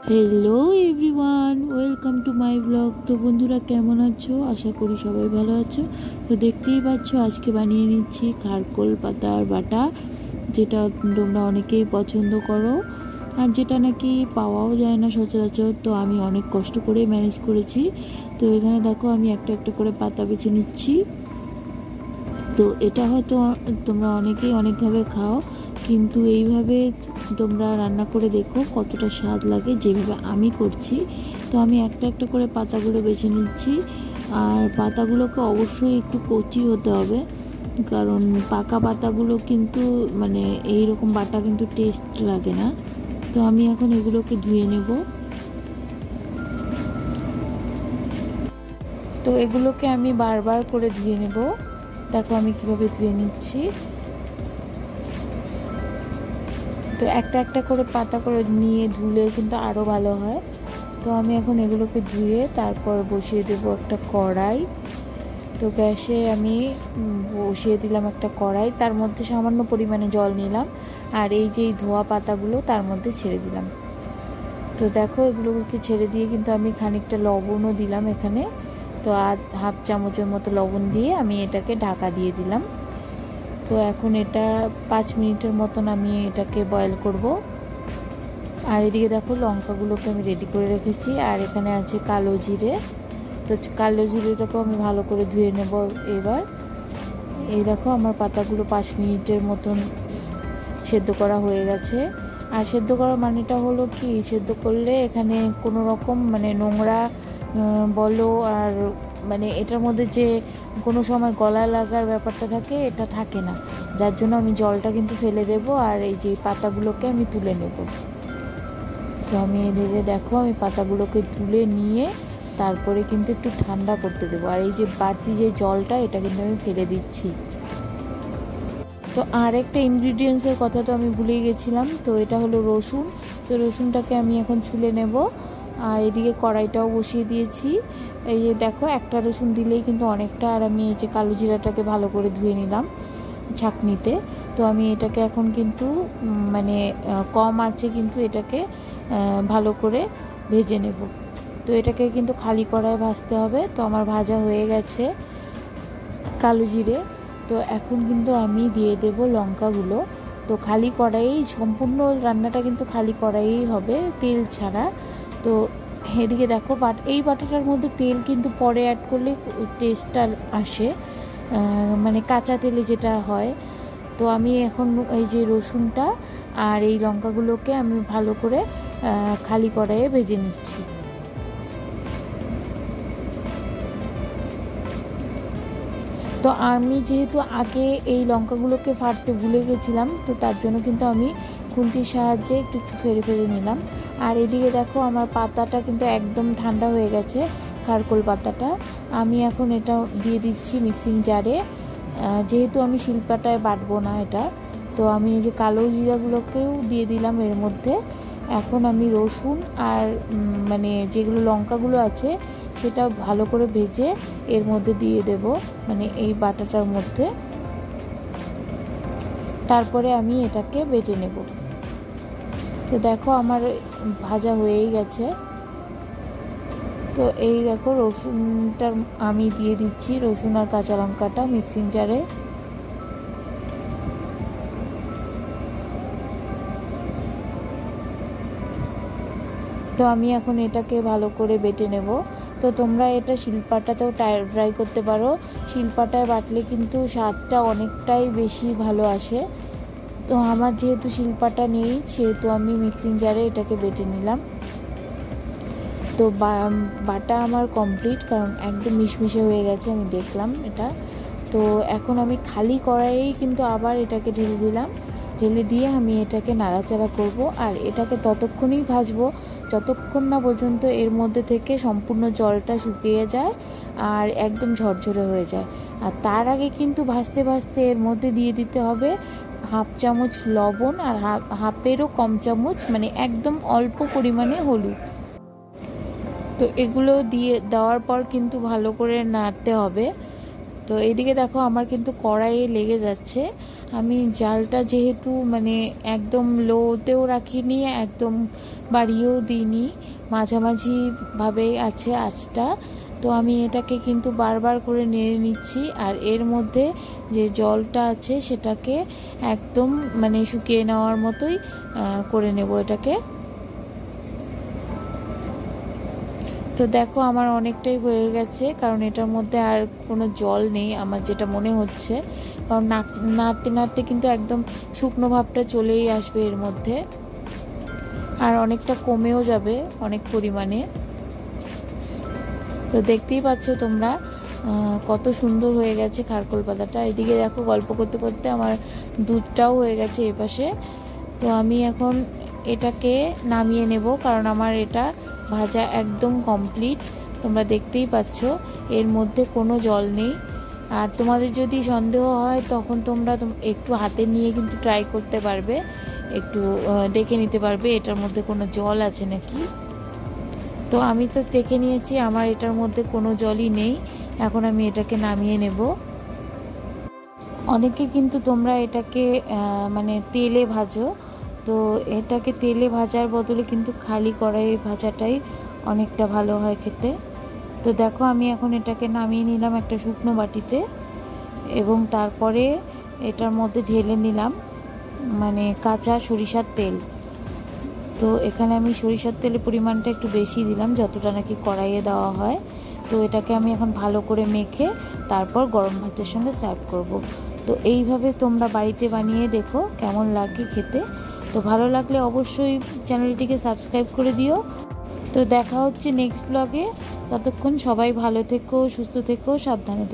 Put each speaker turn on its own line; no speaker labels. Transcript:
Hello everyone, welcome to my blog. তো বন্ধুরা কেমন আছো? আশা করি সবাই ভালো আছো। তো দেখতেই পাচ্ছ আজকে বানিয়ে নিচ্ছি খারকোল পাতার বাটা, যেটা তোমরা অনেকেই পছন্দ করো আর যেটা নাকি পাওয়াও যায় না সচরাচর। তো আমি অনেক কষ্ট করে ম্যানেজ করেছি। তো এখানে দেখো আমি একটা একটা করে পাতা বেছে নিচ্ছি। তো এটা হয়তো তোমরা অনেকেই অনেকভাবে খাও, কিন্তু এইভাবে তোমরা রান্না করে দেখো কতটা স্বাদ লাগে যেভাবে আমি করছি। তো আমি একটা একটা করে পাতাগুলো বেছে নিচ্ছি, আর পাতাগুলোকে অবশ্যই একটু কচি হতে হবে, কারণ পাকা পাতাগুলো কিন্তু মানে এইরকম বাটা কিন্তু টেস্ট লাগে না। তো আমি এখন এগুলোকে ধুয়ে নেব। তো এগুলোকে আমি বারবার করে ধুয়ে নেব। দেখো আমি কিভাবে ধুয়ে নিচ্ছি। তো একটা একটা করে পাতা করে নিয়ে ধুলে কিন্তু আরও ভালো হয়। তো আমি এখন এগুলোকে ধুয়ে তারপর বসিয়ে দেব একটা কড়াই। তো গ্যাসে আমি বসিয়ে দিলাম একটা কড়াই, তার মধ্যে সামান্য পরিমাণে জল নিলাম, আর এই যে ধোয়া পাতাগুলো তার মধ্যে ছেড়ে দিলাম। তো দেখো এগুলোকে ছেড়ে দিয়ে কিন্তু আমি খানিকটা লবণও দিলাম এখানে। তো হাফ চামচের মতো লবণ দিয়ে আমি এটাকে ঢাকা দিয়ে দিলাম। তো এখন এটা 5 মিনিটের মতন আমি এটাকে বয়েল করব। আর এদিকে দেখো লঙ্কাগুলোকে আমি রেডি করে রেখেছি, আর এখানে আছে কালো জিরে। তো কালো জিরেটাকেও আমি ভালো করে ধুয়ে নেব এবার। এই দেখো আমার পাতাগুলো 5 মিনিটের মতন সেদ্ধ করা হয়ে গেছে। আর সেদ্ধ করার মানেটা হলো কি, সেদ্ধ করলে এখানে কোনো রকম মানে নোংরা বলো আর মানে এটার মধ্যে যে কোনো সময় গলা লাগার ব্যাপারটা থাকে, এটা থাকে না। যার জন্য আমি জলটা কিন্তু ফেলে দেব, আর এই যে পাতাগুলোকে আমি তুলে নেব। তো আমি এদিকে দেখো আমি পাতাগুলোকে তুলে নিয়ে তারপরে কিন্তু একটু ঠান্ডা করতে দেবো। আর এই যে বাড়তি যে জলটা, এটা কিন্তু আমি ফেলে দিচ্ছি। তো আর একটা ইনগ্রিডিয়েন্টসের কথা তো আমি ভুলেই গেছিলাম, তো এটা হলো রসুন। তো রসুনটাকে আমি এখন ছুলে নেব। আর এদিকে কড়াইটাও বসিয়ে দিয়েছি। এই যে দেখো একটা রসুন দিলেই কিন্তু অনেকটা। আর আমি এই যে কালো জিরাটাকে ভালো করে ধুয়ে নিলাম ছাঁকনিতে। তো আমি এটাকে এখন কিন্তু মানে কম আঁচে কিন্তু এটাকে ভালো করে ভেজে নেব। তো এটাকে কিন্তু খালি কড়াইয়ে ভাজতে হবে। তো আমার ভাজা হয়ে গেছে কালো জিরে। তো এখন কিন্তু আমি দিয়ে দেব লঙ্কাগুলো। তো খালি কড়াইয়েই সম্পূর্ণ রান্নাটা কিন্তু খালি কড়াইয়েই হবে, তেল ছাড়া। তো এদিকে দেখো এই বাটাটার মধ্যে তেল কিন্তু পরে অ্যাড করলে টেস্টটা আসে, মানে কাঁচা তেলে যেটা হয়। তো আমি এখন এই যে রসুনটা আর এই লঙ্কাগুলোকে আমি ভালো করে খালি কড়াইয়ে ভেজে নিচ্ছি। তো আমি যেহেতু আগে এই লঙ্কাগুলোকে ফাটতে ভুলে গেছিলাম, তো তার জন্য কিন্তু আমি খুন্তির সাহায্যে একটু একটু ফেরে ফেরে নিলাম। আর এদিকে দেখো আমার পাতাটা কিন্তু একদম ঠান্ডা হয়ে গেছে, খারকোল পাতাটা। আমি এখন এটা দিয়ে দিচ্ছি মিক্সিং জারে। যেহেতু আমি শিলপাটায় বাটবো না এটা, তো আমি এই যে কালো জিরাগুলোকেও দিয়ে দিলাম এর মধ্যে। এখন আমি রসুন আর মানে যেগুলো লঙ্কাগুলো আছে সেটা ভালো করে ভেজে এর মধ্যে দিয়ে দেব, মানে এই বাটাটার মধ্যে। তারপরে আমি এটাকে বেটে নেব। তো দেখো আমার ভাজা হয়েই গেছে। তো এই দেখো রসুনটা আমি দিয়ে দিচ্ছি, রসুন আর কাঁচা লঙ্কাটা মিক্সিং জারে। তো আমি এখন এটাকে ভালো করে বেটে নেব। তো তোমরা এটা শিলপাটাতেও ট্রাই করতে পারো। শিলপাটায় বাটলে কিন্তু স্বাদটা অনেকটাই বেশি ভালো আসে। তো আমার যেহেতু শিলপাটা নেই, সেহেতু আমি মিক্সিং জারে এটাকে বেটে নিলাম। তো বাটা আমার কমপ্লিট, কারণ একদম মিশমিশে হয়ে গেছে, আমি দেখলাম এটা। তো এখন আমি খালি কড়াইয়েই কিন্তু আবার এটাকে ঢেলে দিলাম। ঢেলে দিয়ে আমি এটাকে নাড়াচাড়া করব, আর এটাকে ততক্ষণই ভাজবো যতক্ষণ না পর্যন্ত এর মধ্যে থেকে সম্পূর্ণ জলটা শুকিয়ে যায় আর একদম ঝরঝরে হয়ে যায়। আর তার আগে কিন্তু ভাজতে ভাজতে এর মধ্যে দিয়ে দিতে হবে হাফ চামচ লবণ, আর হাফেরও কম চামচ মানে একদম অল্প পরিমাণে হলুদ। তো এগুলো দিয়ে দেওয়ার পর কিন্তু ভালো করে নাড়তে হবে। তো এইদিকে দেখো আমার কিন্তু কড়াইয়ে লেগে যাচ্ছে, আমি জালটা যেহেতু মানে একদম লোতেও রাখিনি, একদম বাড়িয়েও দিইনি, মাঝামাঝিভাবেই আছে আঁচটা। তো আমি এটাকে কিন্তু বারবার করে নেড়ে নিচ্ছি, আর এর মধ্যে যে জলটা আছে সেটাকে একদম মানে শুকিয়ে নেওয়ার মতোই করে নেব এটাকে। তো দেখো আমার অনেকটাই হয়ে গেছে, কারণ এটার মধ্যে আর কোনো জল নেই আমার যেটা মনে হচ্ছে, কারণ নাড়তে নাড়তে কিন্তু একদম শুকনো ভাবটা চলেই আসবে এর মধ্যে, আর অনেকটা কমেও যাবে অনেক পরিমাণে। তো দেখতেই পাচ্ছ তোমরা কত সুন্দর হয়ে গেছে খারকোল পাতাটা। এদিকে দেখো গল্প করতে করতে আমার দুধটাও হয়ে গেছে এপাশে। তো আমি এখন এটাকে নামিয়ে নেব, কারণ আমার এটা ভাজা একদম কমপ্লিট। তোমরা দেখতেই পাচ্ছ এর মধ্যে কোনো জল নেই। আর তোমাদের যদি সন্দেহ হয় তখন তোমরা একটু হাতে নিয়ে কিন্তু ট্রাই করতে পারবে, একটু দেখে নিতে পারবে এটার মধ্যে কোনো জল আছে নাকি। তো আমি তো দেখে নিয়েছি আমার এটার মধ্যে কোনো জলই নেই। এখন আমি এটাকে নামিয়ে নেব। অনেকে কিন্তু তোমরা এটাকে মানে তেলে ভাজো, তো এটাকে তেলে ভাজার বদলে কিন্তু খালি কড়াইয়ে ভাজাটাই অনেকটা ভালো হয় খেতে। তো দেখো আমি এখন এটাকে নামিয়ে নিলাম একটা শুকনো বাটিতে, এবং তারপরে এটার মধ্যে ঢেলে নিলাম মানে কাঁচা সরিষার তেল। তো এখানে আমি সরিষার তেলের পরিমাণটা একটু বেশি দিলাম, যতটা নাকি কড়াইয়ে দেওয়া হয়। তো এটাকে আমি এখন ভালো করে মেখে তারপর গরম ভাতের সঙ্গে সার্ভ করব। তো এইভাবে তোমরা বাড়িতে বানিয়ে দেখো কেমন লাগে খেতে। তো ভালো লাগলে অবশ্যই চ্যানেলটিকে সাবস্ক্রাইব করে দিও। তো দেখা হচ্ছে নেক্সট ব্লগে। ততক্ষণ সবাই ভালো থেকো, সুস্থ থেকো, সাবধানে থেকো।